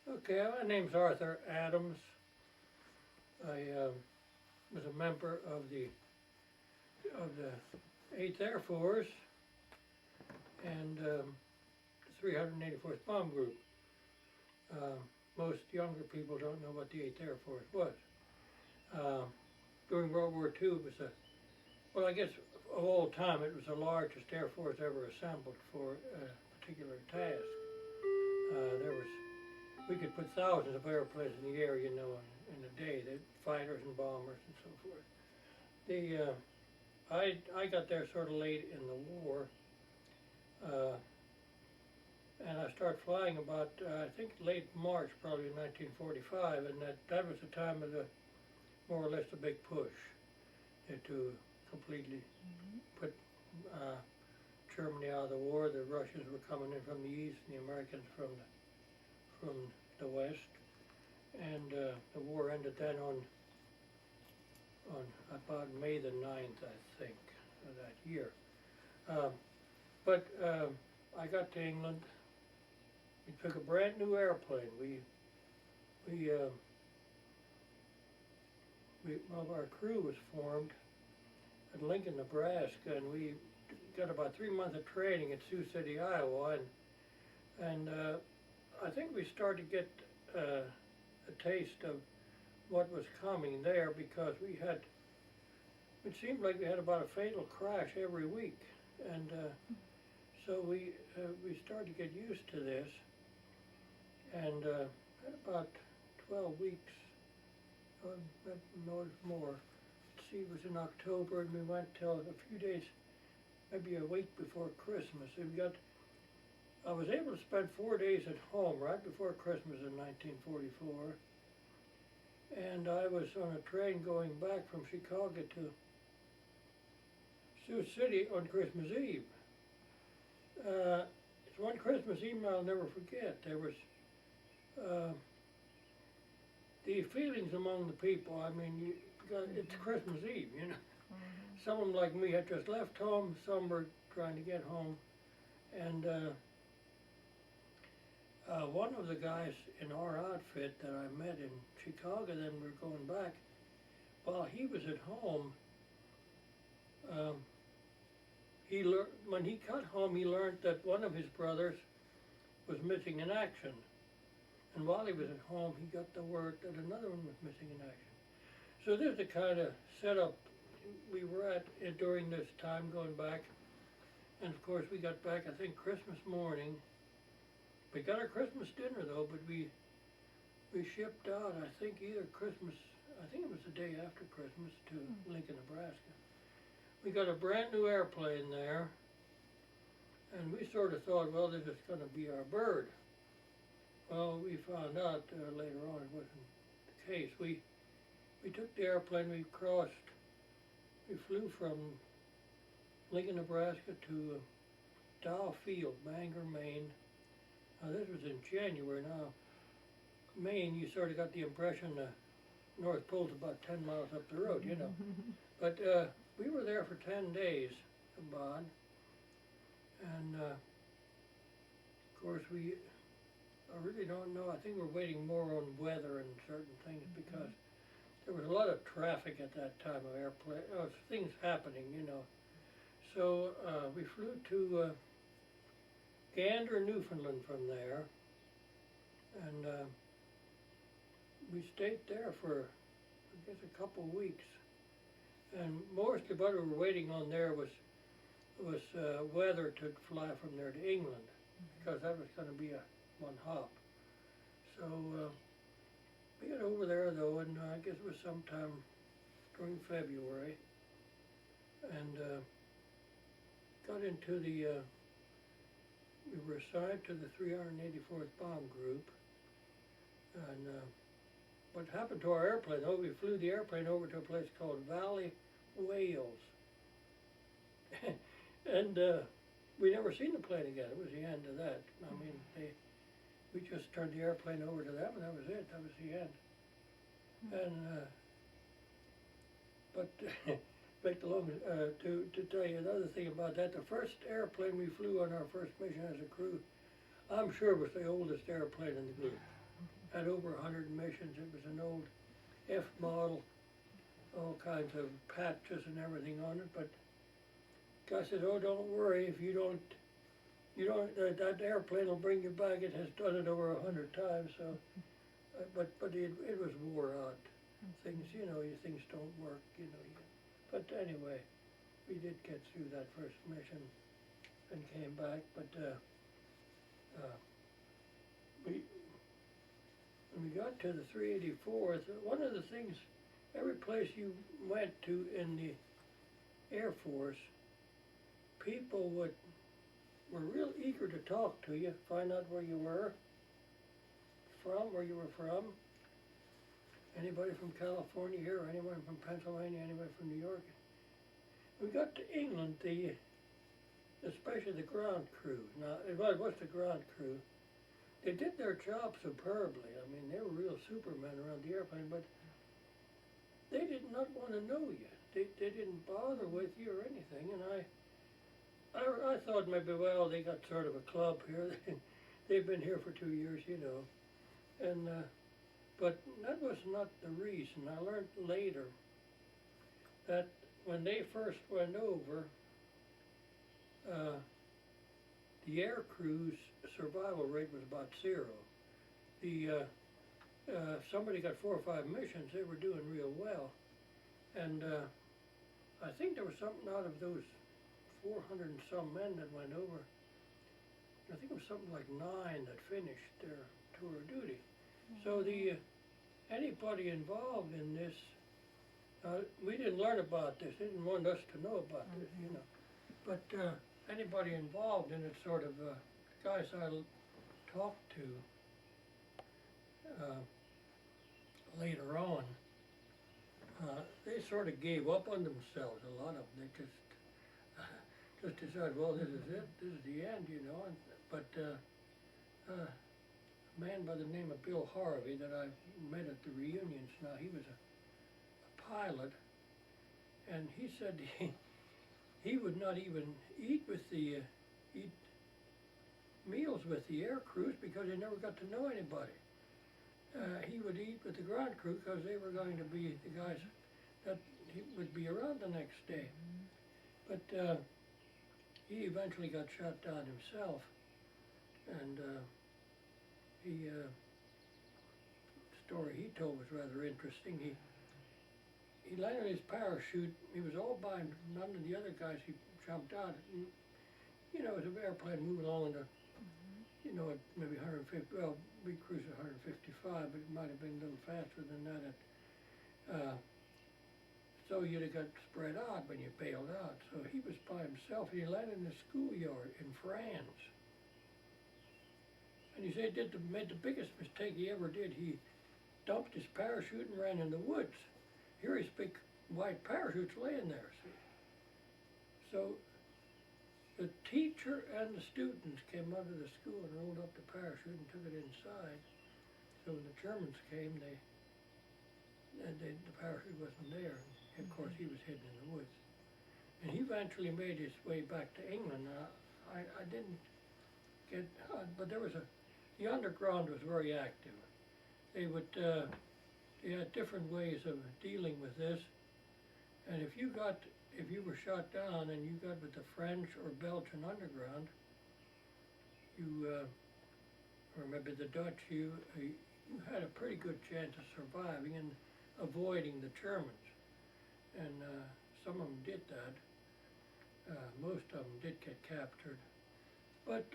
Okay, my name's Arthur Adams. I was a member of the 8th Air Force and the 384th Bomb Group. Most younger people don't know what the 8th Air Force was. During World War II, it was well, I guess of all time, it was the largest Air Force ever assembled for a particular task. We could put thousands of airplanes in the air, in a day, fighters and bombers and so forth. I got there sort of late in the war, and I started flying about, I think late March, probably in 1945, and that was the time of more or less the big push to completely put Germany out of the war. The Russians were coming in from the east, and the Americans from the west, and the war ended then on about May the 9th, I think, of that year. But I got to England. We took a brand new airplane. Our crew was formed at Lincoln, Nebraska, and we got about 3 months of training at Sioux City, Iowa, and I think we started to get a taste of what was coming there, because it seemed like we had about a fatal crash every week, and so we started to get used to this, and at about 12 weeks, no more. Let's see, it was in October, and we went till a few days, maybe a week before Christmas. I was able to spend 4 days at home right before Christmas in 1944, and I was on a train going back from Chicago to Sioux City on Christmas Eve. It's one Christmas Eve I'll never forget. There was the feelings among the people. I mean, it's Christmas Eve, Some of them, like me, had just left home. Some were trying to get home, and one of the guys in our outfit that I met in Chicago, then we were going back, while he was at home, when he got home, he learned that one of his brothers was missing in action. And while he was at home, he got the word that another one was missing in action. So this is the kind of setup we were at during this time going back. And of course, we got back, I think, Christmas morning. We got our Christmas dinner though, but we shipped out, I think it was the day after Christmas, to Lincoln, Nebraska. We got a brand new airplane there, and we sort of thought, well, this is going to be our bird. Well, we found out later on it wasn't the case. We took the airplane, we flew from Lincoln, Nebraska to Dow Field, Bangor, Maine. Now, this was in January. Now, Maine, you sort of got the impression the North Pole's about 10 miles up the road, But we were there for 10 days, about, and of course I really don't know. I think we're waiting more on weather and certain things, because there was a lot of traffic at that time of airplane, things happening, So we flew to Gander, Newfoundland from there, and we stayed there for, I guess, a couple of weeks. And mostly what we were waiting on there was weather to fly from there to England, because that was going to be one hop. So we got over there though, and I guess it was sometime during February, and got into we were assigned to the 384th Bomb Group, and what happened to our airplane, we flew the airplane over to a place called Valley, Wales, and we never seen the plane again. It was the end of that. I mean, we just turned the airplane over to them, and that was it. That was the end. And but make the long to tell you another thing about that, the first airplane we flew on our first mission as a crew, I'm sure was the oldest airplane in the group. had over 100 missions. It was an old F model, all kinds of patches and everything on it. But guy says, "Oh, don't worry. If you don't, that airplane will bring you back. It has done it over 100 times." So, but it was wore out. Things, things don't work. But anyway, we did get through that first mission and came back. But when we got to the 384th, one of the things, every place you went to in the Air Force, people were real eager to talk to you, find out where you were from. Anybody from California here, or anyone from Pennsylvania, anybody from New York. We got to England, especially the ground crew. Now, it was the ground crew. They did their job superbly. I mean, they were real supermen around the airplane, but they did not want to know you. They didn't bother with you or anything, and I thought maybe, well, they got sort of a club here. They've been here for 2 years, and but that was not the reason. I learned later that when they first went over, the air crew's survival rate was about 0. If somebody got 4 or 5 missions, they were doing real well. And I think there was something out of those 400 and some men that went over, I think it was something like 9 that finished their tour of duty. So anybody involved in this, we didn't learn about this. They didn't want us to know about this, But anybody involved in it, sort of, guys I talked to later on, they sort of gave up on themselves. A lot of them, they just decided, well, this is it. This is the end, But a man by the name of Bill Harvey that I met at the reunions. Now, he was a pilot, and he said he would not even eat meals with the air crews because he never got to know anybody. He would eat with the ground crew because they were going to be the guys that he would be around the next day. But he eventually got shot down himself, and the story he told was rather interesting. He landed his parachute. He was all by none of the other guys. He jumped out. And, it was an airplane moving along at maybe 150. Well, we cruised at 155, but it might have been a little faster than that. So you'd have got spread out when you bailed out. So he was by himself. He landed in a schoolyard in France. And he said he made the biggest mistake he ever did. He dumped his parachute and ran in the woods. Here his big white parachute's laying there, see. So the teacher and the students came out of the school and rolled up the parachute and took it inside. So when the Germans came, the parachute wasn't there. And of course, he was hidden in the woods. And he eventually made his way back to England. I didn't get, but the underground was very active. They had different ways of dealing with this. And if you were shot down and you got with the French or Belgian underground, or maybe the Dutch, you had a pretty good chance of surviving and avoiding the Germans. And some of them did that. Most of them did get captured. But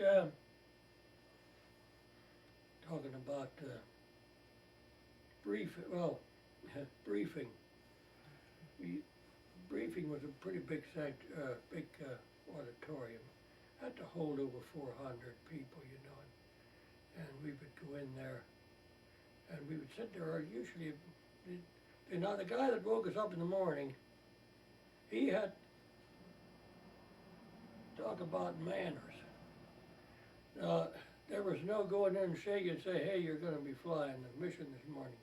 talking about briefing. Briefing was a pretty big auditorium. Had to hold over 400 people, and we would go in there, and we would sit there. Usually, the guy that woke us up in the morning, he had talk about manners. There was no going in and shaking and say, "Hey, you're going to be flying the mission this morning."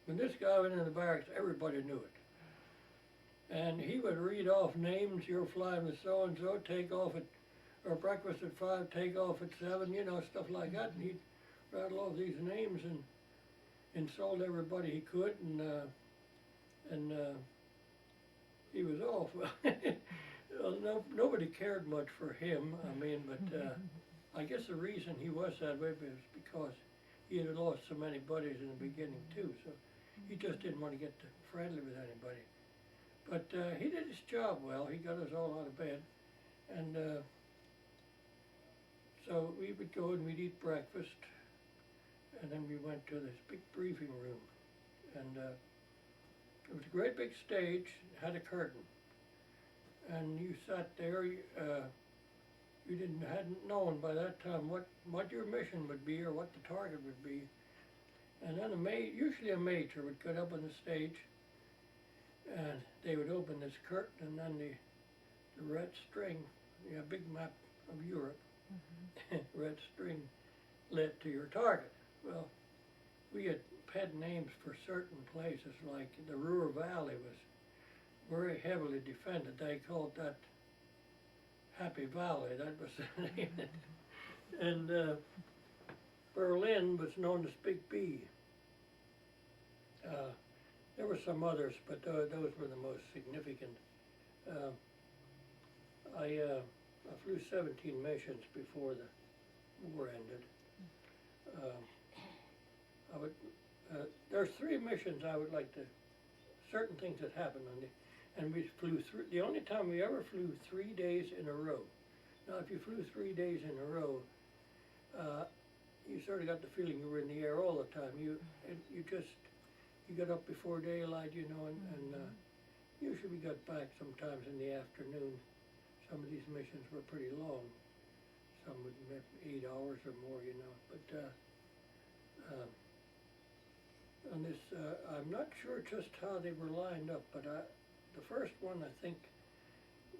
When this guy went in the barracks, everybody knew it. And he would read off names. You're flying with so-and-so, take off or breakfast at 5, take off at 7, stuff like that. And he'd rattle off these names, and insult everybody he could, and he was off. Well, nobody cared much for him. I mean, but I guess the reason he was that way was because he had lost so many buddies in the beginning too. So he just didn't want to get friendly with anybody. But he did his job well. He got us all out of bed, and so we would go and we'd eat breakfast, and then we went to this big briefing room, and it was a great big stage, had a curtain, and you sat there. You hadn't known by that time what your mission would be or what the target would be, and then usually a major would get up on the stage, and they would open this curtain, and then the red string, big map of Europe, red string led to your target. Well, we had pet names for certain places, like the Ruhr Valley was very heavily defended. They called that Happy Valley, that was the name. And Berlin was known as Big B. There were some others, but those were the most significant. I flew 17 missions before the war ended. There's 3 missions I would like to, certain things that happened on and we flew through, the only time we ever flew 3 days in a row. Now if you flew 3 days in a row, you sort of got the feeling you were in the air all the time. You got up before daylight, and usually we got back sometimes in the afternoon. Some of these missions were pretty long. Some would be 8 hours or more, but on this, I'm not sure just how they were lined up, but the first one, I think,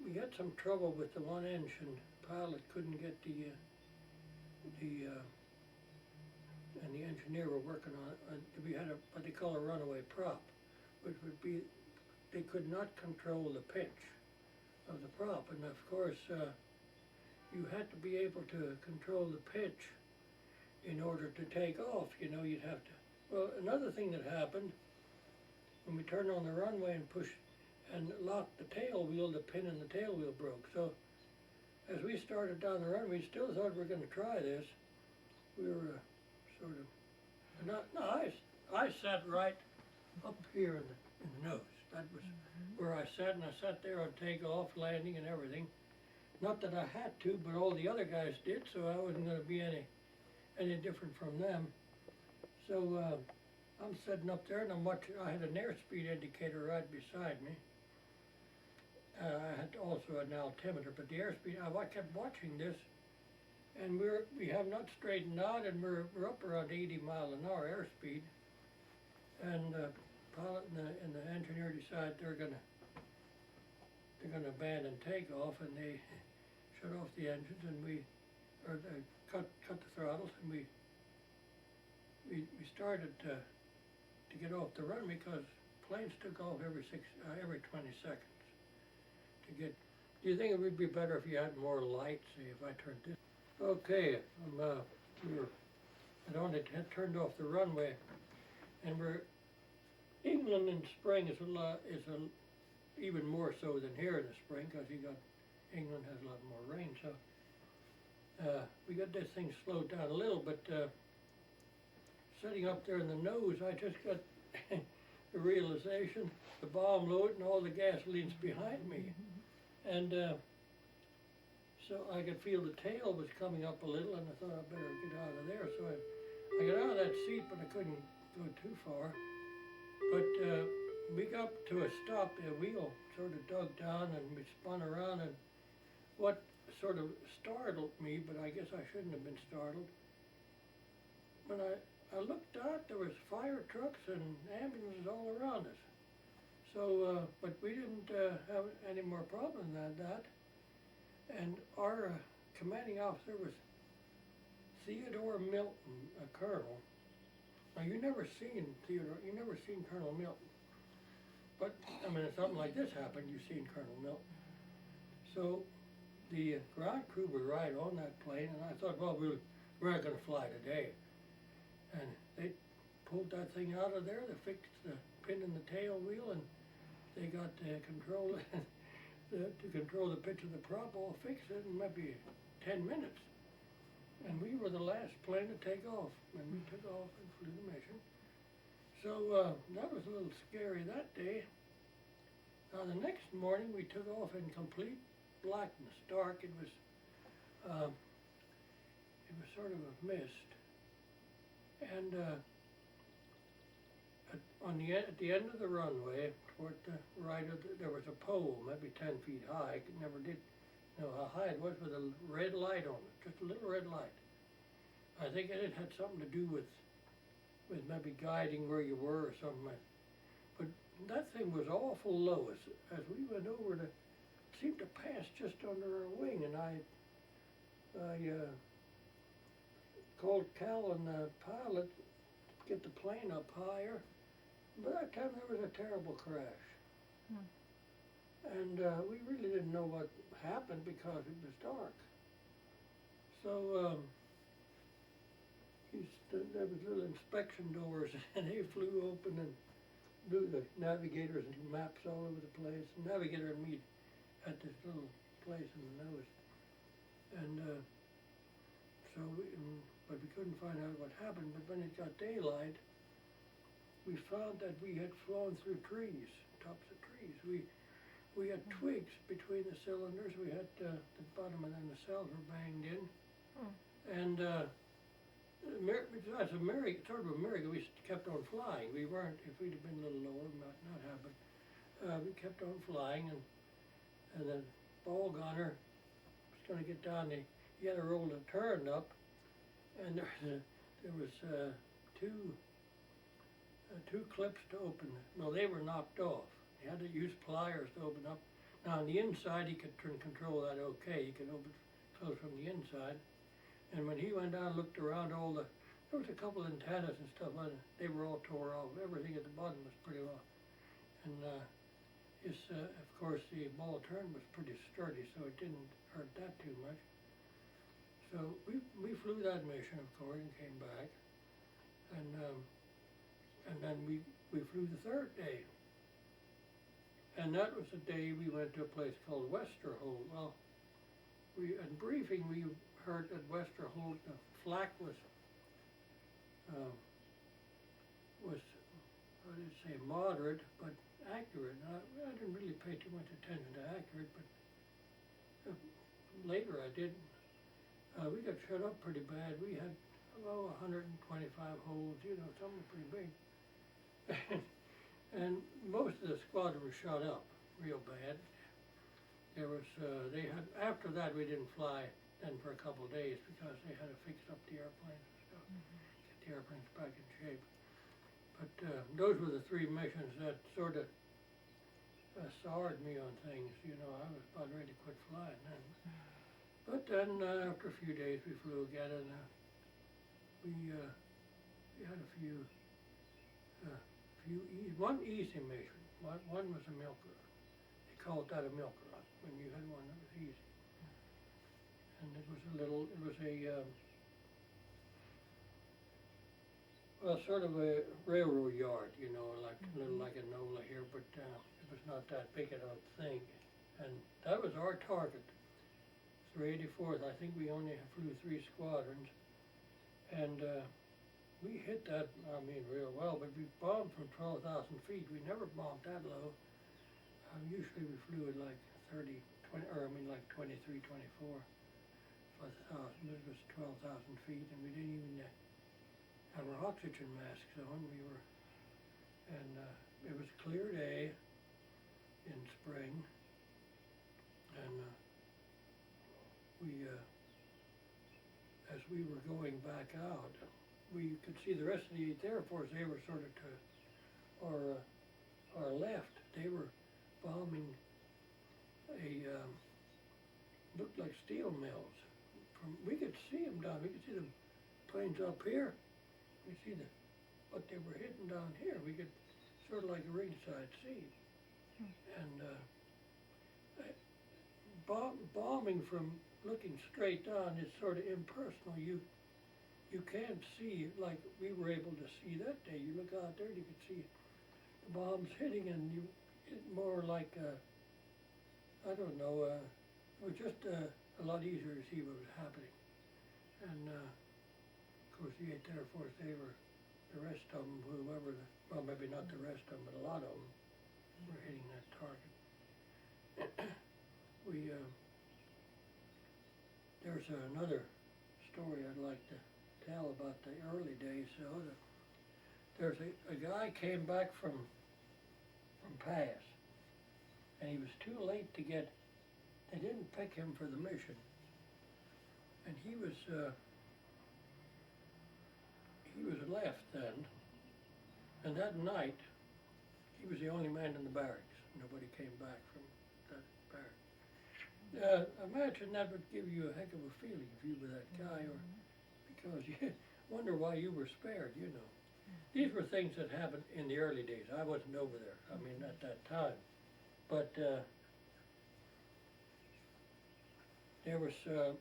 we had some trouble with the one engine. Pilot couldn't get and the engineer were working on it. We had what they call a runaway prop, which would be, they could not control the pitch of the prop, and of course, you had to be able to control the pitch in order to take off. You'd have to. Well, another thing that happened, when we turned on the runway and pushed and locked the tail wheel, the pin in the tail wheel broke. So as we started down the runway, we still thought we were going to try this. We were sort of, I sat right up here in the nose. That was where I sat, and I sat there on takeoff, landing, and everything. Not that I had to, but all the other guys did, so I wasn't going to be any different from them. So I'm sitting up there, and I'm watching. I had an airspeed indicator right beside me. I had also an altimeter, but the airspeed. I kept watching this, and we have not straightened out, and we're up around 80 mile an hour airspeed, and the pilot and the engineer decide they're gonna abandon takeoff, and they shut off the engines, and they cut the throttles, and we started to get off the runway because planes took off every 20 seconds. Do you think it would be better if you had more light? See if I turned this. Okay, had turned off the runway, and England in spring is even more so than here in the spring, because England has a lot more rain. So we got this thing slowed down a little, but sitting up there in the nose, I just got the realization, the bomb load and all the gasoline's behind me. And so I could feel the tail was coming up a little, and I thought I better get out of there. So I got out of that seat, but I couldn't go too far. But we got to a stop, the wheel sort of dug down, and we spun around, and what sort of startled me, but I guess I shouldn't have been startled, when I looked out, there was fire trucks and ambulances all around us. So, but we didn't have any more problem than that. And our commanding officer was Theodore Milton, a colonel. Now, you never seen Colonel Milton. But, I mean, if something like this happened, you've seen Colonel Milton. So, the ground crew were right on that plane, and I thought, well, we're not going to fly today. And they pulled that thing out of there. They fixed the pin in the tail wheel, and they got to control the pitch of the prop all fixed in maybe 10 minutes. And we were the last plane to take off, and we took off and flew the mission. So that was a little scary that day. Now the next morning we took off in complete blackness, dark. It was sort of a mist, and at the end of the runway, toward the right of there was a pole, maybe 10 feet high. I never did know how high it was, with a red light on it, just a little red light. I think it had something to do with maybe guiding where you were or something. But that thing was awful low as we went over to. It seemed to pass just under our wing, and I called Cal and the pilot to get the plane up higher. By that time there was a terrible crash. And we really didn't know what happened because it was dark. So there was little inspection doors, and they flew open and blew the navigators and maps all over the place. The navigator and me at this little place in the nose. And but we couldn't find out what happened. But when it got daylight, we found that we had flown through trees, tops of trees. We had twigs between the cylinders. We had the bottom, and then the cells were banged in. And as a sort of a miracle, we kept on flying. We weren't, if we'd have been a little lower, we might not have, but we kept on flying, and the ball gunner was going to get down. He had to roll the turn up, and there was two clips to open. Well, they were knocked off. He had to use pliers to open up. Now on the inside, he could control that okay. He could open close from the inside. And when he went down and looked around, there was a couple of antennas and stuff on it. They were all tore off. Everything at the bottom was pretty well. And of course, the ball turn was pretty sturdy, so it didn't hurt that too much. So we flew that mission, of course, and came back. And then we flew the third day. And that was the day we went to a place called Westerholt. Well, in briefing, we heard at Westerholt the flak was I didn't say moderate, but accurate. Now, I didn't really pay too much attention to accurate, but later I did. We got shut up pretty bad. We had about 125 holes, something pretty big. And most of the squadron was shot up real bad. There was, after that we didn't fly then for a couple of days because they had to fix up the airplanes and stuff, get the airplanes back in shape. But those were the three missions that sort of soured me on things. I was about ready to quit flying then. But then after a few days we flew again, and we had a few one easy mission. One was a milk run. They called that a milk run when you had one that was easy. And it was sort of a railroad yard, like a little like a NOLA here, but it was not that big, I don't think. And that was our target. 384th. I think we only flew 3 squadrons, and we hit that, real well, but we bombed from 12,000 feet. We never bombed that low. Usually we flew at like 23, 24,000. This was 12,000 feet, and we didn't even have our oxygen masks on. It was a clear day in spring, and as we were going back out, we could see the rest of the 8th Air Force. They were sort of to our left. They were bombing looked like steel mills. We could see them down. We could see the planes up here. We could see what they were hitting down here. We could sort of like a ringside see. And bombing from looking straight down is sort of impersonal. you can't see like we were able to see that day. You look out there and you could see the bombs hitting, and it more like I don't know. It was just a lot easier to see what was happening. And of course, the 8th Air Force, they were the rest of them, whoever. Well, maybe not the rest of them, but a lot of them were hitting that target. We there's another story I'd like to tell about the early days. So there's a guy came back from Pass, and he was too late to get. They didn't pick him for the mission, and he was left then. And that night, he was the only man in the barracks. Nobody came back from that barracks. Imagine that would give you a heck of a feeling if you were that guy, or because you wonder why you were spared, you know. These were things that happened in the early days. I wasn't over there, I mean, at that time. But there was a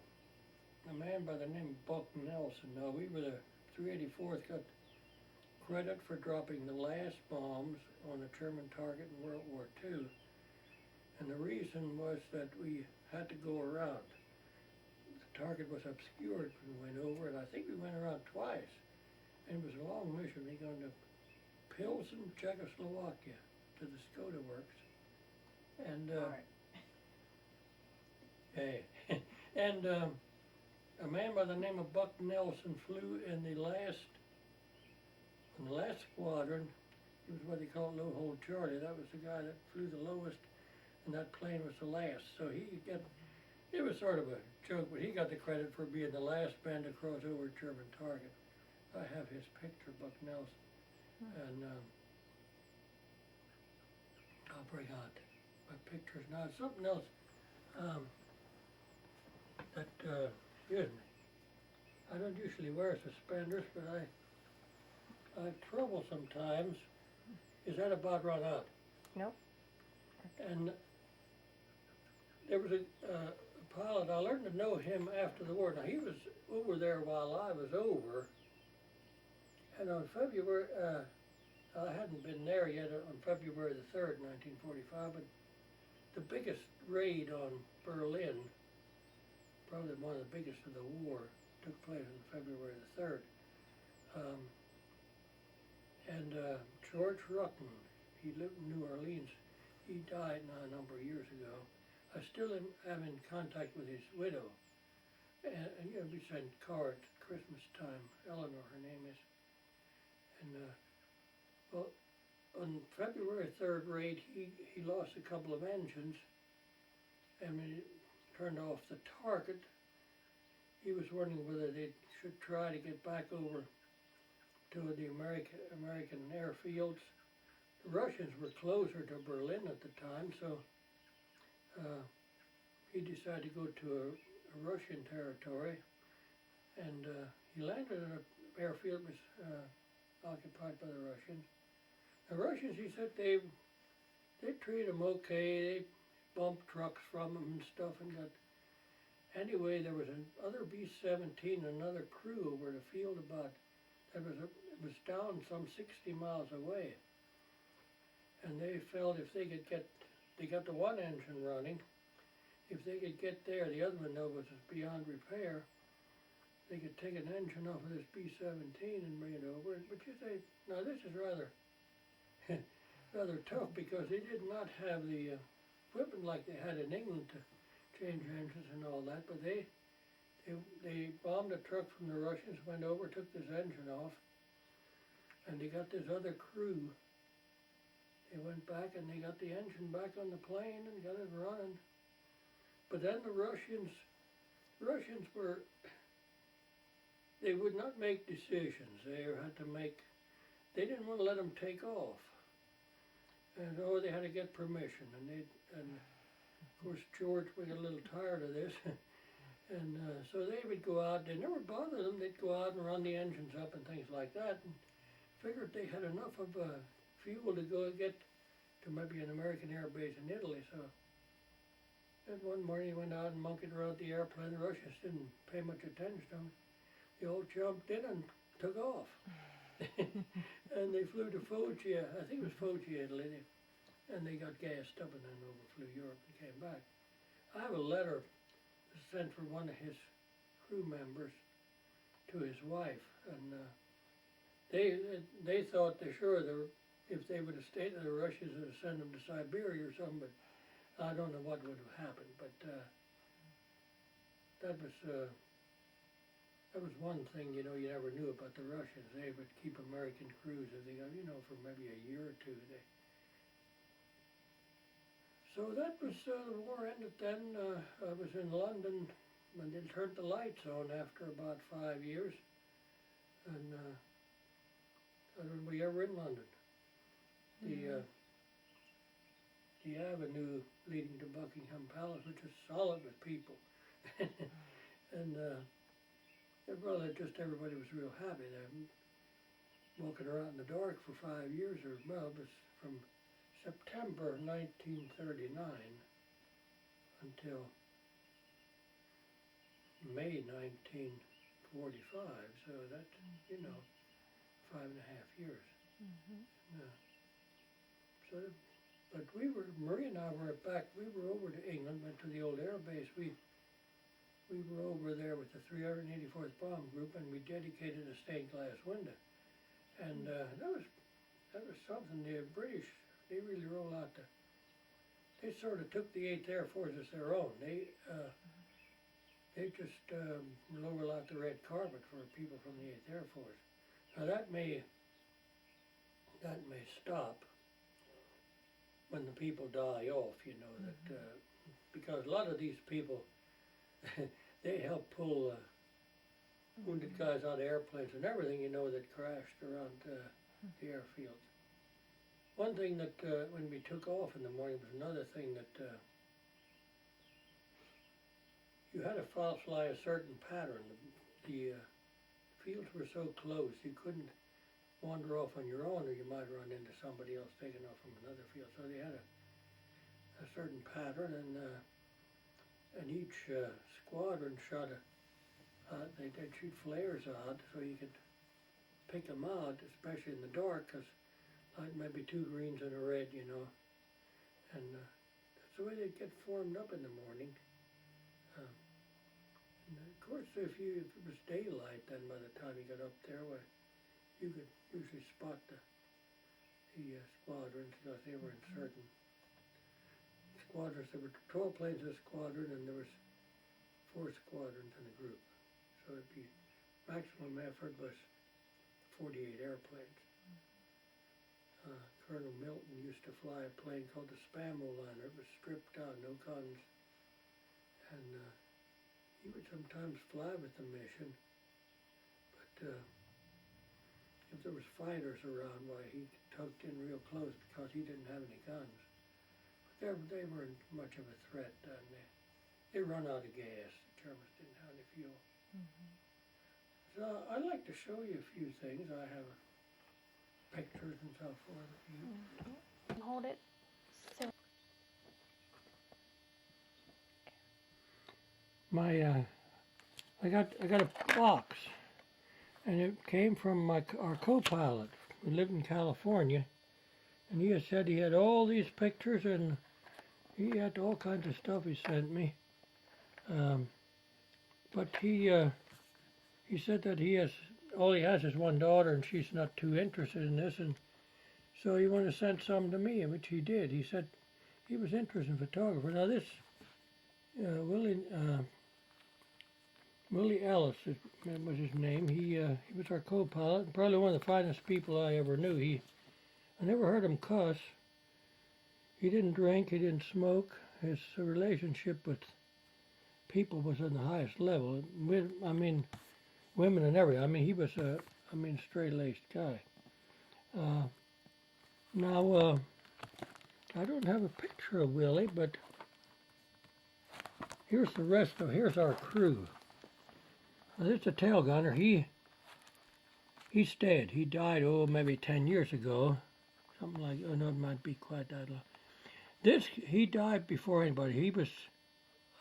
man by the name of Buck Nelson. Now, we were the 384th, got credit for dropping the last bombs on a German target in World War II. And the reason was that we had to go around. The target was obscured when we went over, and I think we went around twice. And it was a long mission. We went to Pilsen, Czechoslovakia, to the Skoda Works. And and a man by the name of Buck Nelson flew in the last squadron. He was what they call low hold Charlie. That was the guy that flew the lowest, and that plane was the last. So it was sort of a joke, but he got the credit for being the last man to cross over a German target. I have his picture, Buck Nelson, and I'll bring out my pictures now. Something else that, excuse me, I don't usually wear suspenders, but I have trouble sometimes. Is that about run out? Nope. And there was a pilot, I learned to know him after the war. Now, he was over there while I was over, and on February, I hadn't been there yet, on February the 3rd, 1945, but the biggest raid on Berlin, probably one of the biggest of the war, took place on February the 3rd. And George Rutten, he lived in New Orleans. He died now a number of years ago. I still am in contact with his widow. And you know, we send cards at Christmas time. Eleanor, her name is. And well, on February 3rd raid, he lost a couple of engines, and when he turned off the target, he was wondering whether they should try to get back over to the American airfields. The Russians were closer to Berlin at the time, so he decided to go to a Russian territory, and he landed at an airfield that was occupied by the Russians. The Russians, he said, they treated him okay. They bumped trucks from him and stuff, and got. Anyway, there was another B-17, another crew over the field about. It was down some 60 miles away, and they felt if they could get, they got the one engine running. If they could get there, the other one though was beyond repair. They could take an engine off of this B-17 and bring it over. But you say, now this is rather tough, because they did not have the equipment like they had in England to change engines and all that. But they bombed a truck from the Russians, went over, took this engine off, and they got this other crew. They went back and they got the engine back on the plane and got it running. But then the Russians were, they would not make decisions. They didn't want to let them take off. And they had to get permission. And of course George was a little tired of this. And so they would go out, they never bothered them, they'd go out and run the engines up and things like that, and figured they had enough of fuel to go get to maybe an American air base in Italy. So then one morning he went out and monkeyed around the airplane. The Russians didn't pay much attention to him. they all jumped in and took off. And they flew to Foggia, I think it was Foggia, Italy, and they got gassed up and then overflew Europe and came back. I have a letter sent from one of his crew members to his wife, and they thought they sure if they would have stayed there, the Russians would have sent them to Siberia or something, but I don't know what would have happened. But that was one thing, you never knew about the Russians. They would keep American crews if they got, for maybe a year or two. So that was, the war ended then. I was in London when they turned the lights on after about 5 years. And I don't know, were you ever in London? The avenue leading to Buckingham Palace was just solid with people. And well, everybody was real happy there. Walking around in the dark for 5 years, or well, it was from September 1939 until May 1945. So that's 5.5 years. So, but Marie and I were back. We were over to England, went to the old air base. We were over there with the 384th Bomb Group, and we dedicated a stained glass window. And that was something. The British, they really roll out they sort of took the 8th Air Force as their own. They just roll out the red carpet for people from the 8th Air Force. Now that may stop when the people die off, that because a lot of these people they help pull wounded guys out of airplanes and everything, that crashed around the airfields. One thing that when we took off in the morning was another thing that you had to fly a certain pattern. The fields were so close you couldn't wander off on your own, or you might run into somebody else taking off from another field. So they had a certain pattern, and each squadron shot they'd shoot flares out so you could pick them out, especially in the dark, because like maybe 2 greens and a red, and that's the way they'd get formed up in the morning. And of course, if it was daylight, then by the time you got up there, you could usually spot the squadrons, because they were in certain squadrons. There were 12 planes in a squadron, and there was 4 squadrons in a group. So it'd be maximum effort was 48 airplanes. Colonel Milton used to fly a plane called the Spamo Liner. It was stripped down, no guns, and he would sometimes fly with the mission, but if there was fighters around, why, he tucked in real close because he didn't have any guns. But they weren't much of a threat. They run out of gas. The Germans didn't have any fuel. So I'd like to show you a few things. I have pictures and so forth. Hold it. So I got a box, and it came from our co-pilot who lived in California, and he had said he had all these pictures, and he had all kinds of stuff he sent me. But he said that all he has is one daughter, and she's not too interested in this, and so he wanted to send some to me, which he did. He said he was interested in photography. Now this Willie Ellis was his name. He was our co-pilot, and probably one of the finest people I ever knew. I never heard him cuss. He didn't drink. He didn't smoke. His relationship with people was on the highest level. Women and everything. He was a straight-laced guy. Now, I don't have a picture of Willie, but here's our crew. Now, this is a tail gunner. He's dead. He died, maybe 10 years ago. Something like, no, it might be quite that long. He died before anybody. He was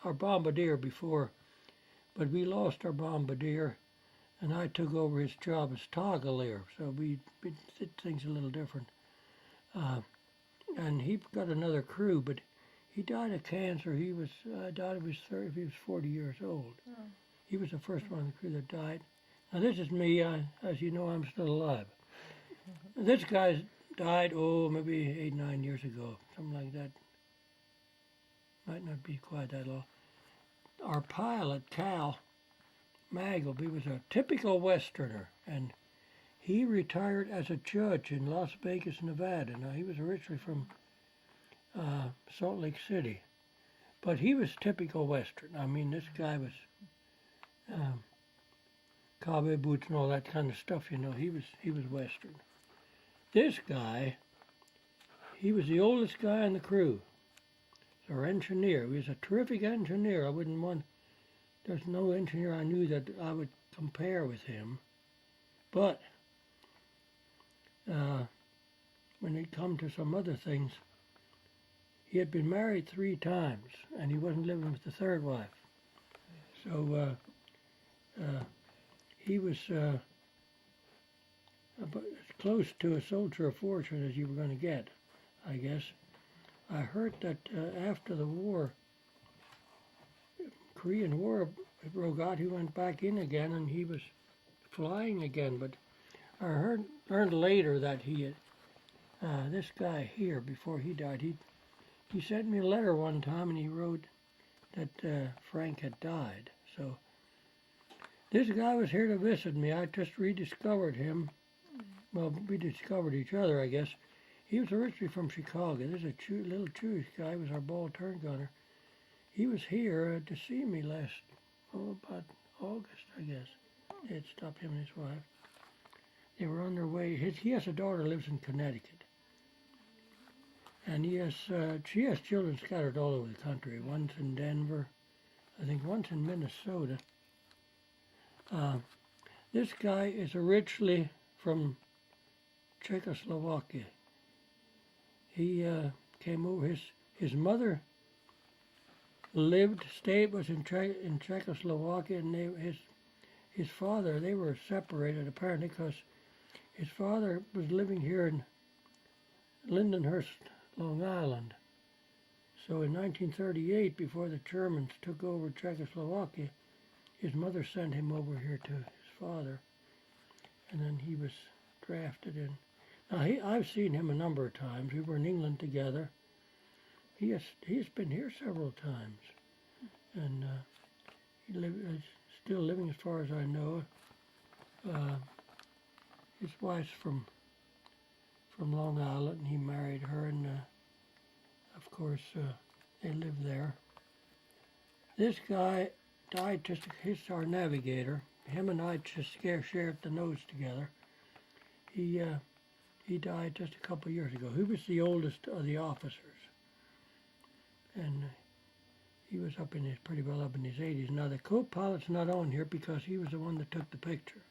our bombardier before, but we lost our bombardier and I took over his job as toggler, so we did things a little different. And he got another crew, but he died of cancer. He was died of his 30, he was 40 years old. Oh. He was the first one on the crew that died. Now this is me. As you know, I'm still alive. This guy died, maybe 8, 9 years ago, something like that. Might not be quite that long. Our pilot, Cal Magel, he was a typical Westerner, and he retired as a judge in Las Vegas, Nevada. Now, he was originally from Salt Lake City, but he was typical Western. I mean, this guy was cowboy boots and all that kind of stuff, you know. He was Western. This guy, he was the oldest guy on the crew. Our engineer. He was a terrific engineer. There's no engineer I knew that I would compare with him. But when it come to some other things, he had been married 3 times, and he wasn't living with the third wife. So he was about as close to a soldier of fortune as you were going to get, I guess. I heard that after the war, Korean War broke out, he went back in again and he was flying again. But I learned later that he had, this guy here, before he died, he sent me a letter one time and he wrote that Frank had died. So this guy was here to visit me. I just rediscovered him. Well, we discovered each other, I guess. He was originally from Chicago. This is a little Jewish guy. He was our ball turn gunner. He was here to see me last, about August, I guess. They had stopped him and his wife. They were on their way. He has a daughter who lives in Connecticut. And she has children scattered all over the country. One's in Denver. I think one's in Minnesota. This guy is originally from Czechoslovakia. He came over. His mother was in Czechoslovakia, and his father, they were separated apparently because his father was living here in Lindenhurst, Long Island. So in 1938, before the Germans took over Czechoslovakia, his mother sent him over here to his father, and then he was drafted in. Now, I've seen him a number of times. We were in England together. He's been here several times, and he's still living as far as I know. His wife's from Long Island, and he married her, and of course they live there. This guy died he's our navigator. Him and I just shared the nose together. He died just a couple of years ago. He was the oldest of the officers, and he was pretty well up in his 80s. Now the co-pilot's not on here because he was the one that took the picture,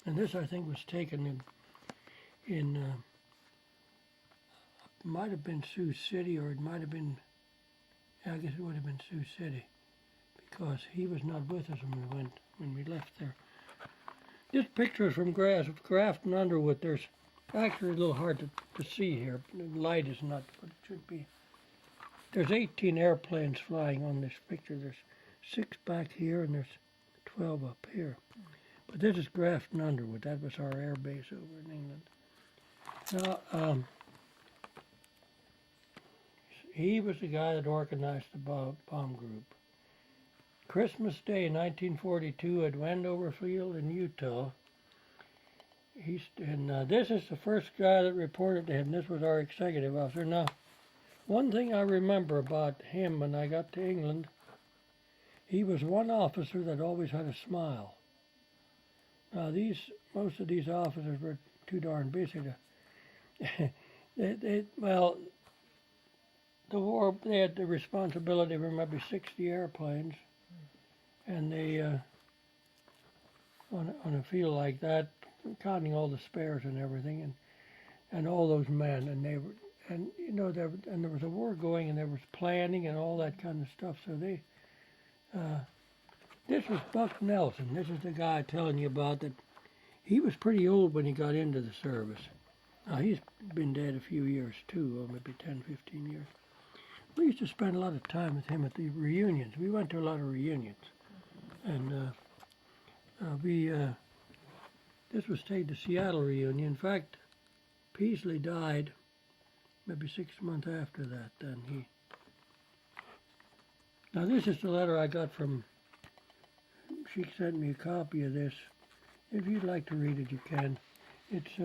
and this I think was taken in might have been Sioux City, or it might have been, I guess it would have been Sioux City, because he was not with us when we left there. This picture is from Grafton Underwood. There's actually a little hard to see here. The light is not what it should be. There's 18 airplanes flying on this picture. There's 6 back here and there's 12 up here. But this is Grafton Underwood. That was our air base over in England. Now, he was the guy that organized the bomb group. Christmas Day, 1942, at Wendover Field in Utah. This is the first guy that reported to him. This was our executive officer. Now, one thing I remember about him when I got to England, he was one officer that always had a smile. Now, most of these officers were too darn busy to. The war, they had the responsibility for maybe 60 airplanes, and they, on a field like that, counting all the spares and everything, and all those men, and there was a war going, and there was planning and all that kind of stuff. So This was Buck Nelson. This is the guy telling you about that. He was pretty old when he got into the service. Now, he's been dead a few years too, or maybe 10, 15 years. We used to spend a lot of time with him at the reunions. We went to a lot of reunions. And this was the Seattle reunion. In fact, Peasley died maybe 6 months after that. Now, this is the letter I got from, she sent me a copy of this. If you'd like to read it, you can. It's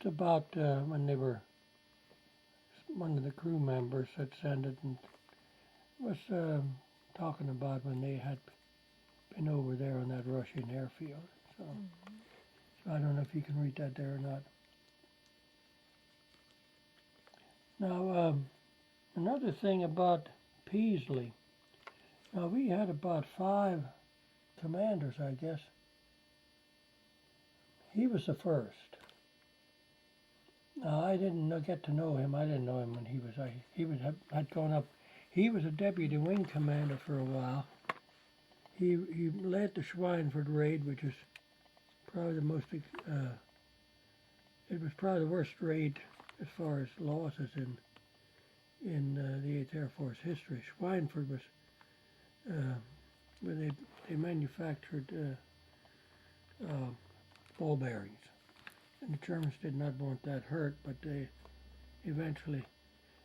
about when they were, one of the crew members had sent it and was talking about when they had been over there on that Russian airfield. So, so I don't know if you can read that there or not. Now, another thing about Peasley. Now, we had about 5 commanders, I guess. He was the first. Now, I didn't get to know him. I didn't know him when had gone up. He was a deputy wing commander for a while. He led the Schweinfurt raid, which is probably the most. It was probably the worst raid as far as losses in the 8th Air Force history. Schweinfurt was where they manufactured ball bearings. And the Germans did not want that hurt, but they eventually,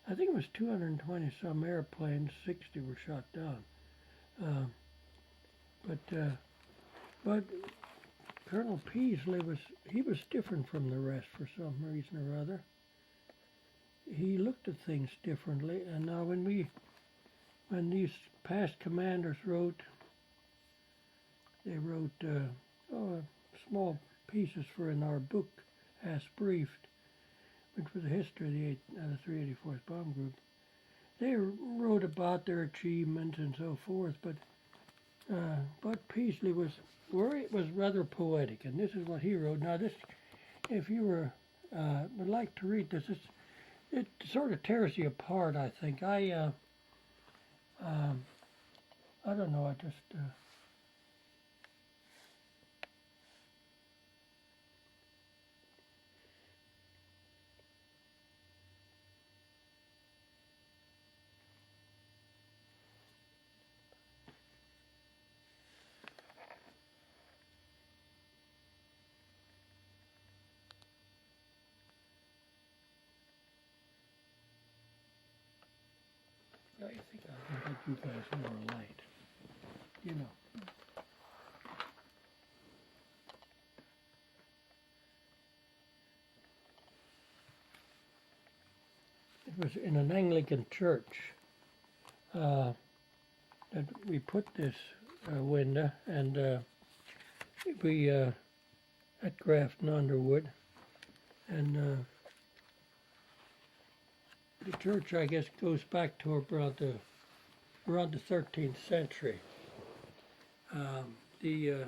I think it was 220 some airplanes, 60 were shot down. But Colonel Peasley was different from the rest for some reason or other. He looked at things differently, and now when these past commanders wrote, they wrote small pieces for in our book, As Briefed, which was a history of the 384th Bomb Group. They wrote about their achievements and so forth, but Peasley was rather poetic, and this is what he wrote. Now, this, if you would like to read this, it sort of tears you apart, I think. I don't know, I just... I think I can get you guys more light, you know. It was in an Anglican church that we put this window, and we at Grafton Underwood, and the church, I guess, goes back to around the 13th century. The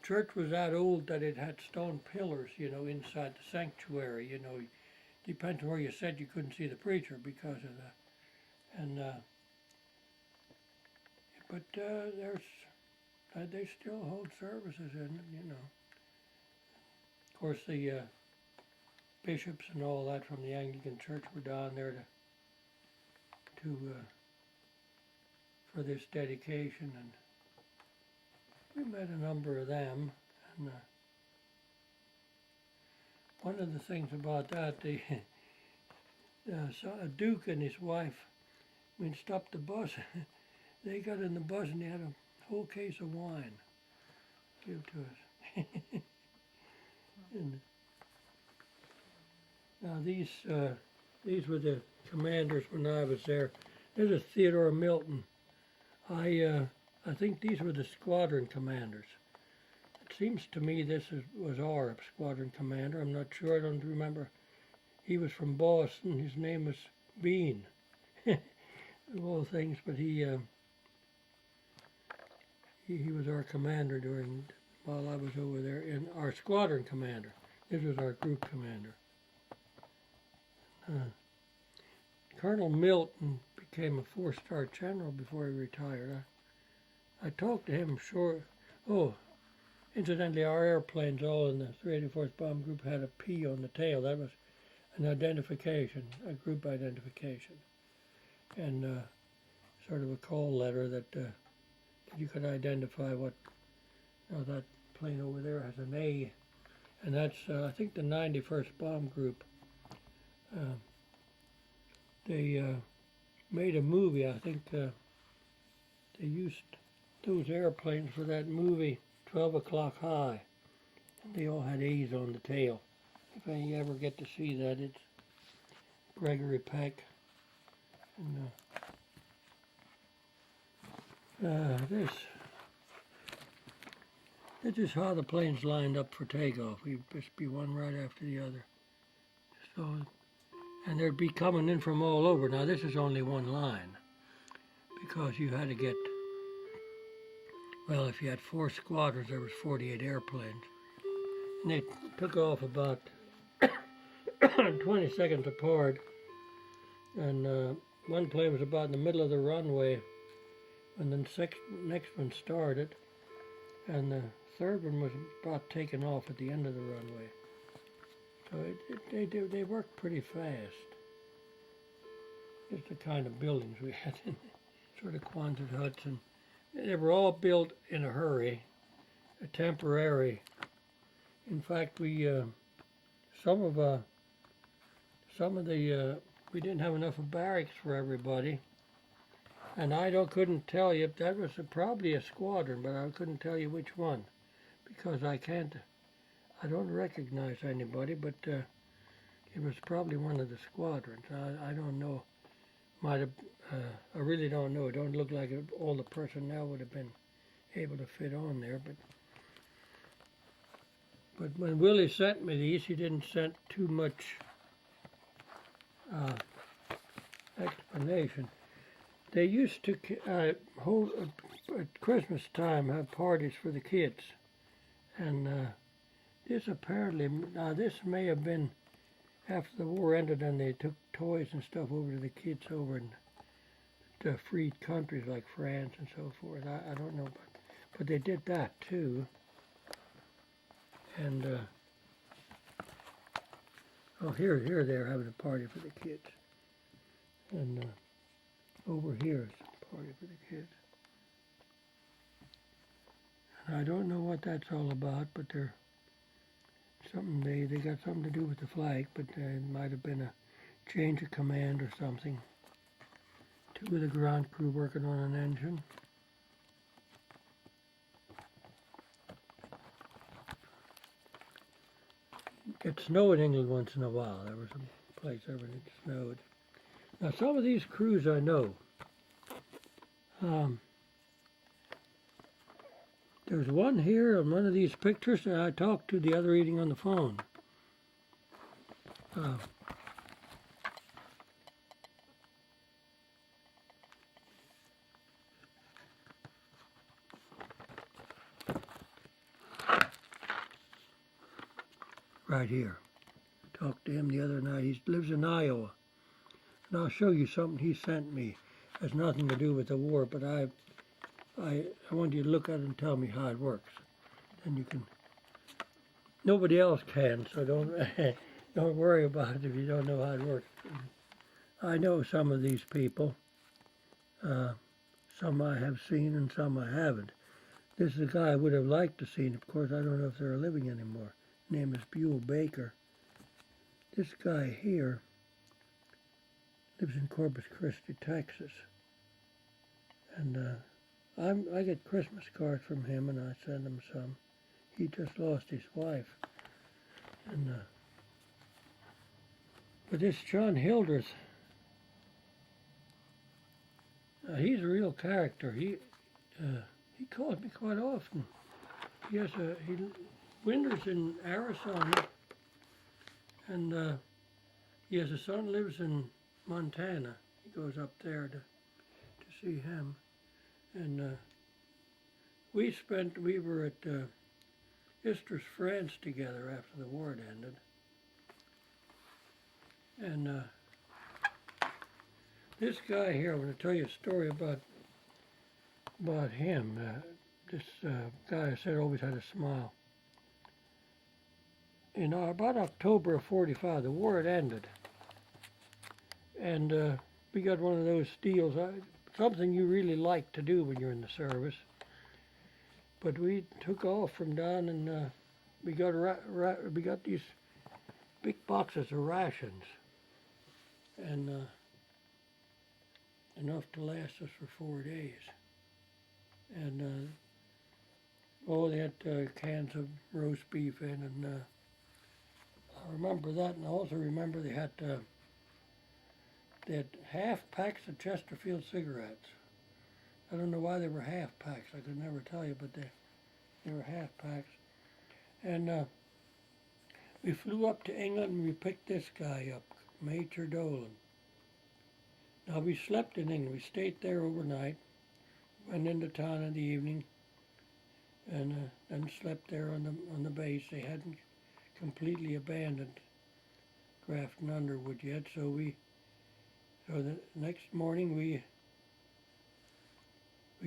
church was that old that it had stone pillars, you know, inside the sanctuary. You know, depends on where you sat, you couldn't see the preacher because of that. And but they still hold services in it, you know. Of course, the bishops and all that from the Anglican Church were down there for this dedication, and we met a number of them. And one of the things about that, a duke and his wife, when stopped the bus, they got in the bus and they had a whole case of wine to give to us. And now these were the commanders when I was there. This is Theodore Milton. I think these were the squadron commanders. It seems to me this was our squadron commander. I'm not sure. I don't remember. He was from Boston. His name was Bean, of all things. But he was our commander while I was over there, and our squadron commander. This was our group commander. Colonel Milton became a 4-star general before he retired. I talked to him, sure. Oh, incidentally, our airplanes all in the 384th Bomb Group had a P on the tail. That was an identification, a group identification, and sort of a call letter that you could identify what. Now that plane over there has an A, and that's I think the 91st Bomb Group. They made a movie. I think they used those airplanes for that movie, 12 O'Clock High. They all had A's on the tail. If you ever get to see that, it's Gregory Peck. And this is how the planes lined up for takeoff. We'd just be one right after the other. So, and they'd be coming in from all over. Now this is only one line because you had to get, well, if you had 4 squadrons, there was 48 airplanes. And they took off about 20 seconds apart. And one plane was about in the middle of the runway when the next one started. And the third one was about taken off at the end of the runway. So they worked pretty fast. Just the kind of buildings we had in sort of Quonset huts, and they were all built in a hurry, a temporary. In fact, we we didn't have enough of barracks for everybody, and couldn't tell you. That was probably a squadron, but I couldn't tell you which one because I don't recognize anybody, but it was probably one of the squadrons. I don't know. I really don't know. It don't look like all the personnel would have been able to fit on there, but when Willie sent me these, he didn't send too much explanation. They used to hold at Christmas time, have parties for the kids, and this may have been after the war ended, and they took toys and stuff over to the kids over in the freed countries like France and so forth. I don't know, but they did that too. And here they're having a party for the kids, and over here is a party for the kids. And I don't know what that's all about, but they're something they got something to do with the flag, but it might have been a change of command or something. 2 of the ground crew working on an engine. It snowed in England once in a while. There was a place where it snowed. Now some of these crews I know. There's one here on one of these pictures that I talked to the other evening on the phone. Right here. Talked to him the other night. He lives in Iowa. And I'll show you something he sent me. Has nothing to do with the war, but I want you to look at it and tell me how it works. Then you can. Nobody else can, so don't worry about it if you don't know how it works. I know some of these people. Some I have seen and some I haven't. This is a guy I would have liked to see. Of course, I don't know if they're living anymore. His name is Buell Baker. This guy here lives in Corpus Christi, Texas. And I get Christmas cards from him, and I send him some. He just lost his wife. And but this John Hildreth, he's a real character. He calls me quite often. He winters in Arizona, and he has a son lives in Montana. He goes up there to see him, and we were at Istres, France together after the war had ended, and this guy here, I'm going to tell you a story about about him. This guy I said always had a smile. In about October of '45, the war had ended, and we got one of those deals. Something you really like to do when you're in the service. But we took off from down, and we got these big boxes of rations, and enough to last us for 4 days. And they had cans of roast beef in, and I remember that, and I also remember they had half packs of Chesterfield cigarettes. I don't know why they were half packs. I could never tell you, but they were half packs. And we flew up to England, and we picked this guy up, Major Dolan. Now, we slept in England. We stayed there overnight, went into town in the evening, and then slept there on the base. They hadn't completely abandoned Grafton Underwood yet, so the next morning we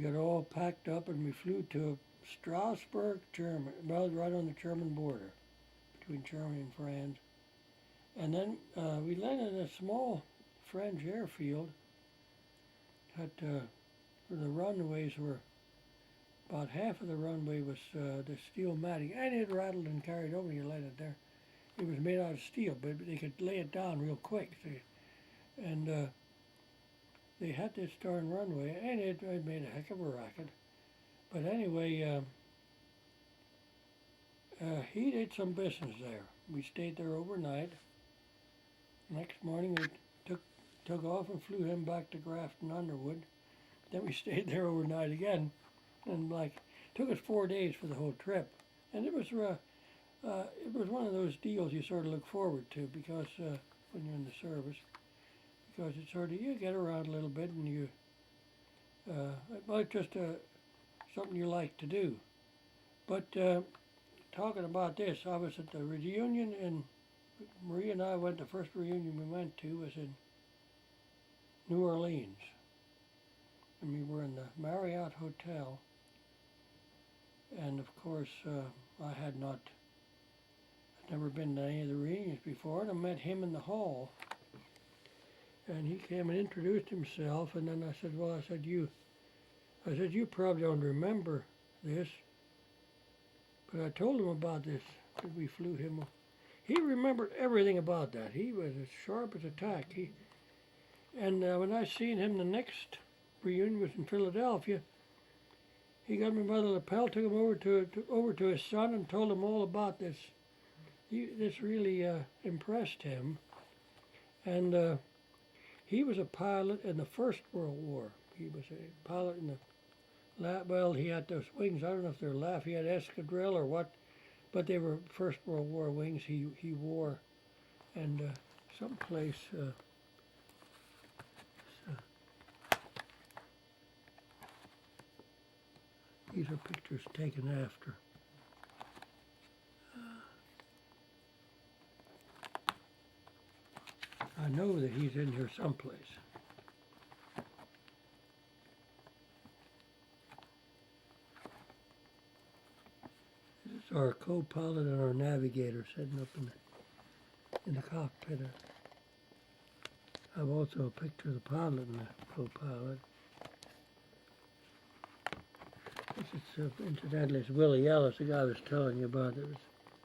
got all packed up, and we flew to Strasbourg, Germany, well, right on the German border between Germany and France. And then we landed in a small French airfield where the runways were, about half of the runway was the steel matting, and it rattled and carried over. You landed there. It was made out of steel, but they could lay it down real quick. And they had this darn runway, and it made a heck of a racket. But anyway, he did some business there. We stayed there overnight. Next morning, we took off and flew him back to Grafton Underwood. Then we stayed there overnight again, and took us 4 days for the whole trip. And it was one of those deals you sort of look forward to, because when you're in the service, because it's sort of, you get around a little bit, and you just something you like to do. But talking about this, I was at the reunion, and Maria and I went. The first reunion we went to was in New Orleans, and we were in the Marriott Hotel. And of course, I'd never been to any of the reunions before, and I met him in the hall. And he came and introduced himself, and then I said, you probably don't remember this, but I told him about this, that we flew him. He remembered everything about that. He was as sharp as a tack. And when I seen him, the next reunion was in Philadelphia. He got me by the lapel, took him over to his son, and told him all about this. This really impressed him. And he was a pilot in the First World War. He was a pilot in he had those wings. I don't know if they're Lafayette Escadrille or what, but they were First World War wings he wore. And someplace, these are pictures taken after. I know that he's in here someplace. This is our co-pilot and our navigator sitting up in the cockpit. I have also a picture of the pilot and the co-pilot. This is, incidentally, it's Willie Ellis, the guy I was telling you about. It was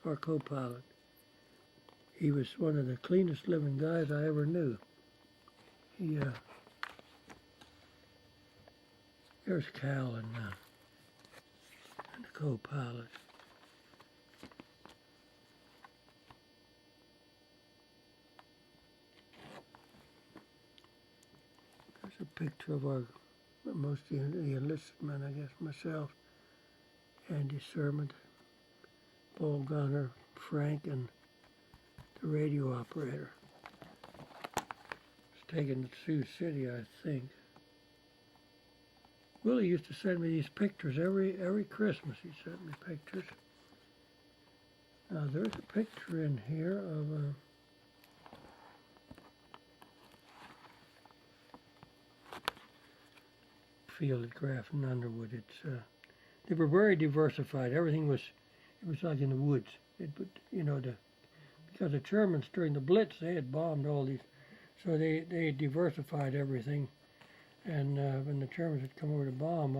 our co-pilot. He was one of the cleanest living guys I ever knew. There's Cal and the co-pilot. There's a picture of most of the enlisted men, I guess, myself, Andy Sermon, Paul Gunner, Frank, and the radio operator. It's taken at Sioux City, I think. Willie used to send me these pictures every Christmas. He sent me pictures. Now there's a picture in here of field at Grafton Underwood. They were very diversified. Everything was, it was like in the woods. Because the Germans during the Blitz, they had bombed all these, so they diversified everything. And when the Germans had come over to bomb,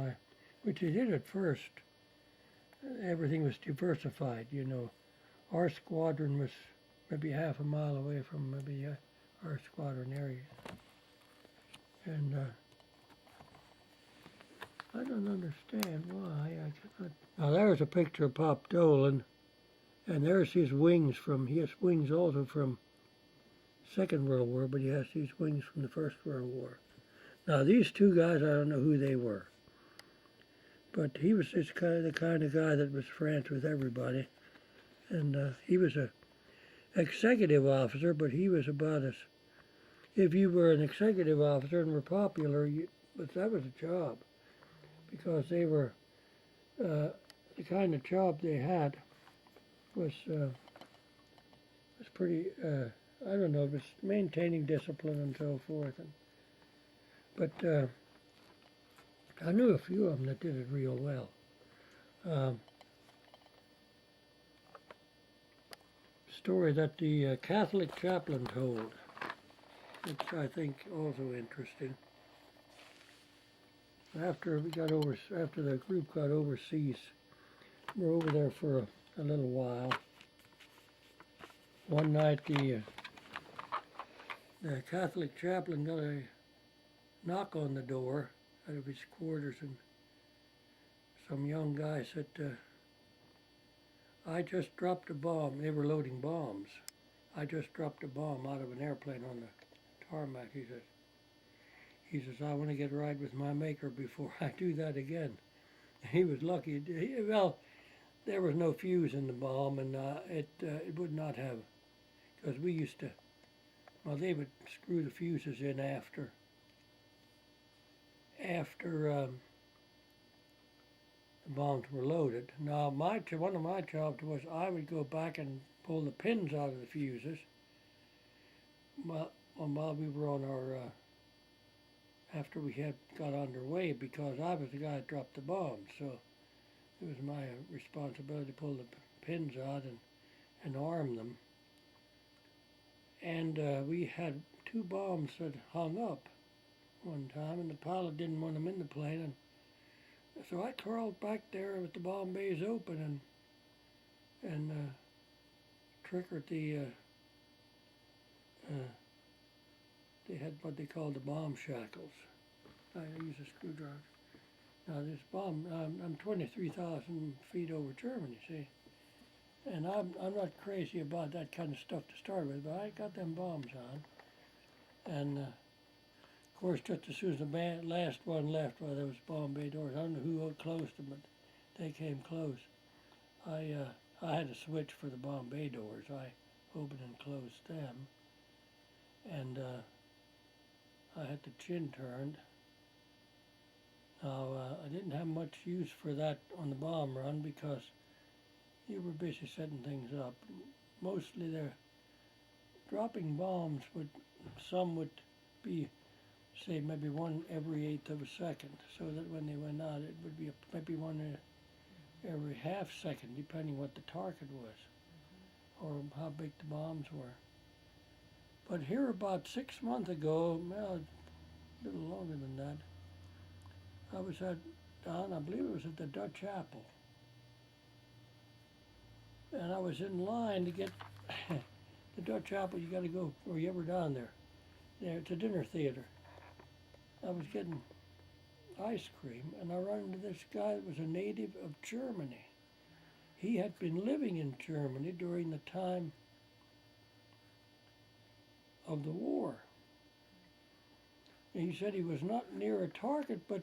which they did at first, everything was diversified. Our squadron was maybe half a mile away from maybe our squadron area. And I don't understand why I cannot. Now there's a picture of Pop Dolan, and there's his wings he has wings also from Second World War, but he has these wings from the First World War. Now these two guys, I don't know who they were, but he was just the kind of guy that was friends with everybody, and he was a executive officer, but he was about as, if you were an executive officer and were popular, but that was a job, because they were, the kind of job they had was pretty, I don't know, it was maintaining discipline and so forth. But I knew a few of them that did it real well. Story that the Catholic chaplain told, which I think also interesting. After the group got overseas, we were over there for a little while. One night the Catholic chaplain got a knock on the door out of his quarters, and some young guy said, I just dropped a bomb. They were loading bombs. I just dropped a bomb out of an airplane on the tarmac. He says, I want to get right with my maker before I do that again. He was lucky. Well, there was no fuse in the bomb, and it would not have, because we used to, well, they would screw the fuses in after the bombs were loaded. Now, one of my jobs was I would go back and pull the pins out of the fuses while we were on our, after we had got underway, because I was the guy that dropped the bomb. So it was my responsibility to pull the pins out and arm them. And we had 2 bombs that hung up one time, and the pilot didn't want them in the plane, and so I crawled back there with the bomb bays open and triggered they had what they called the bomb shackles. I used a screwdriver. Now this bomb, I'm 23,000 feet over Germany, see, and I'm not crazy about that kind of stuff to start with, but I got them bombs on, and of course, just as soon as the last one left, well, there was bomb bay doors. I don't know who closed them, but they came close. I had a switch for the bomb bay doors. I opened and closed them, and I had the chin turned. Now, I didn't have much use for that on the bomb run because you were busy setting things up. Mostly they're dropping bombs, some would be, say, maybe one every 1/8 of a second, so that when they went out, it would be maybe one every half second, depending what the target was or how big the bombs were. But here about 6 months ago, well, a little longer than that, I was I believe it was at the Dutch Apple, and I was in line to get the Dutch Apple. You got to go, were you ever down there? It's a dinner theater. I was getting ice cream, and I ran into this guy that was a native of Germany. He had been living in Germany during the time of the war. And he said he was not near a target, but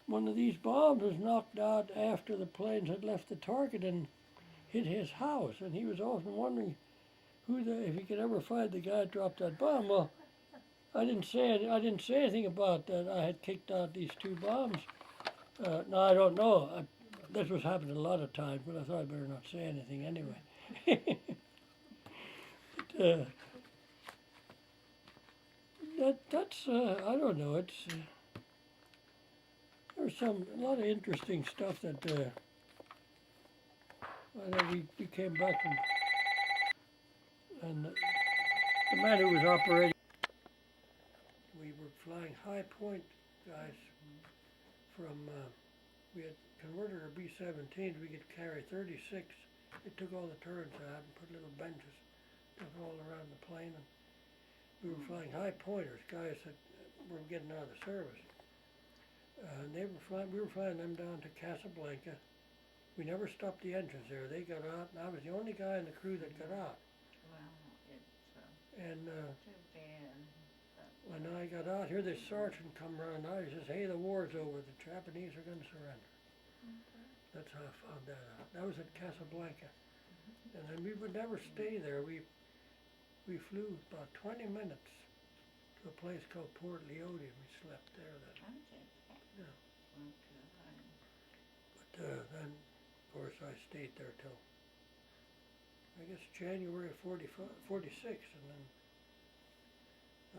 one of these bombs was knocked out after the planes had left the target and hit his house. And he was often wondering if he could ever find the guy that dropped that bomb. Well, I didn't say anything about that. I had kicked out these 2 bombs. Now, I don't know. This was happening a lot of times, but I thought I'd better not say anything anyway. that's I don't know. It's there's a lot of interesting stuff that we came back from, and the man who was operating, we were flying high point, guys, from we had converted our B-17s. We could carry 36. They took all the turrets out and put little benches all around the plane, and we were flying high pointers, guys that were getting out of the service. They were flying. We were flying them down to Casablanca. We never stopped the engines there. They got out, and I was the only guy in the crew that got out. Well, it's And too bad. when I got out here, this sergeant come around. I says, "Hey, the war's over. The Japanese are going to surrender." That's how I found that out. That was at Casablanca, and then we would never stay there. We flew about 20 minutes to a place called Port Leone. We slept there then. Yeah. But then, of course, I stayed there till, I guess, January of 46, and then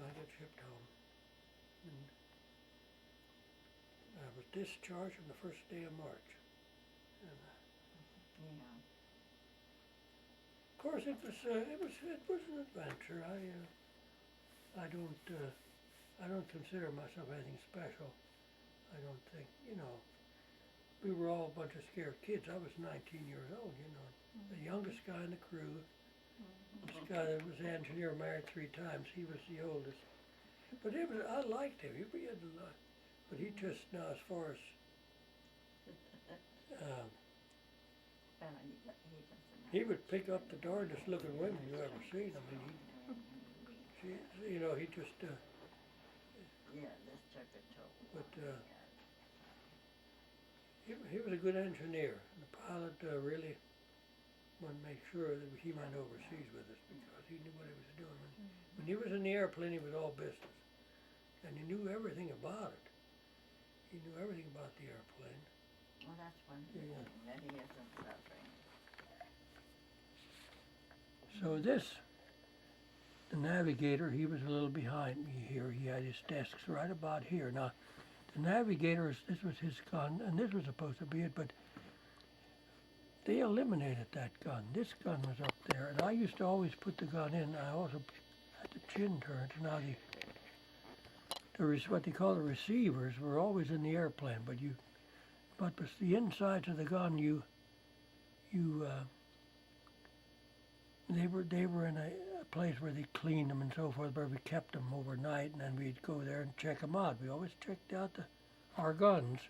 I got shipped home. And I was discharged on the first day of March. And, Yeah. of course, it was an adventure. I don't consider myself anything special. I don't think, we were all a bunch of scared kids. I was 19 years old, the youngest guy in the crew. This guy that was the engineer, married 3 times. He was the oldest. But I liked him. He had a lot. But he just, now as far as, he would pick up the darndest looking women you ever seen. I mean, he just, Yeah, this took a toll. but, he was a good engineer. And the pilot really wanted to make sure that he went overseas with us because he knew what he was doing. When he was in the airplane, he was all business. And he knew everything about it. He knew everything about the airplane. Well, that's one Yeah. thing, that he isn't suffering. So the navigator, he was a little behind me here. He had his desks right about here. Now, the navigator, this was his gun, and this was supposed to be it, but they eliminated that gun. This gun was up there, and I used to always put the gun in. I also had the chin turned. Now, what they call the receivers were always in the airplane, but the insides of the gun, they were in a place where they cleaned them and so forth, where we kept them overnight, and then we'd go there and check them out. We always checked out our guns,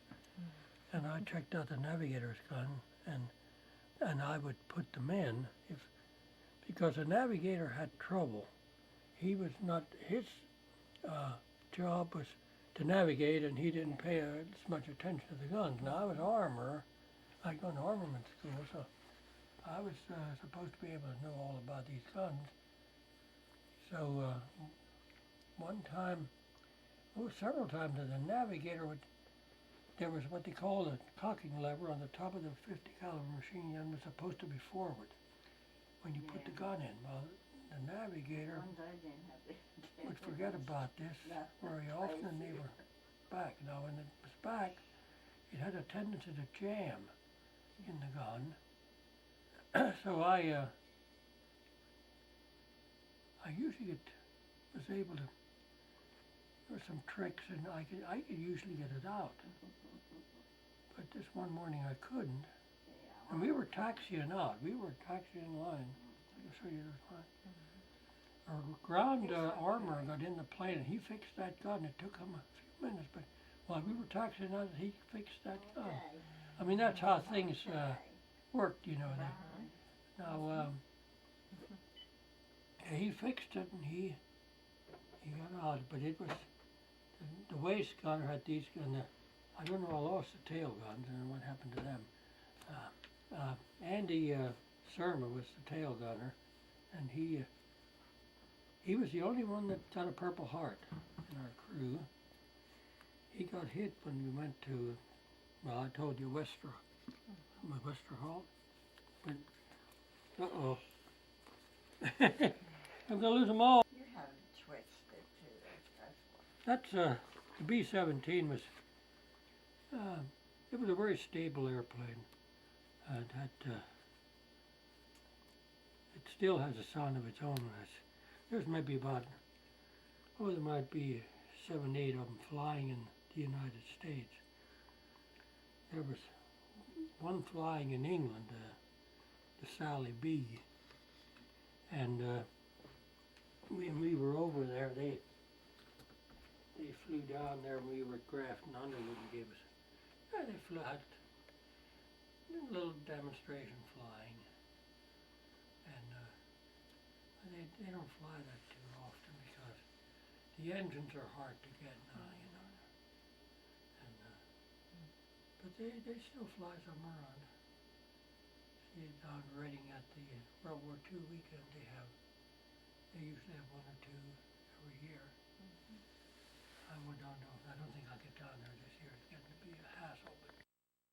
and I checked out the navigator's gun, and I would put them in because the navigator had trouble. He was not his job was to navigate, and he didn't pay as much attention to the guns. Now I was armorer. I'd gone to armament school, so I was supposed to be able to know all about these guns. So one time, several times, the navigator there was what they called a cocking lever on the top of the 50 caliber machine gun was supposed to be forward when you put the gun in. Well, the navigator would forget about this very often, and they were back. Now, when it was back, it had a tendency to jam in the gun. So I usually was able to. There were some tricks, and I could usually get it out. But this one morning I couldn't, and we were taxiing out. We were taxiing line. I can show you this line. Our ground armorer got in the plane, and he fixed that gun. It took him a few minutes, but while we were taxiing out, he fixed that gun. I mean, that's how things worked, Now, he fixed it, and he got out, but it was the waist gunner had these guns. I don't know. I lost the tail guns, and what happened to them? Andy Serma was the tail gunner, and he was the only one that got a Purple Heart in our crew. He got hit when we went to, well, I told you Westerhall, but I'm gonna lose them all. You have twisted too. That's the B-17 was. It was a very stable airplane. It still has a sound of its own. There's maybe about, there might be 7, 8 of them flying in the United States. There was one flying in England, the Sally B. And when we were over there, they flew down there and we were at Grafton Underwood and gave us, they flew out, a little demonstration flying. And they don't fly that too often because the engines are hard to get now, you know. And but they still fly some around. See, down Reading at the World War II weekend, they usually have 1 or 2 every year. I don't know. I don't think I'll get down there this year. It's getting to be a hassle, but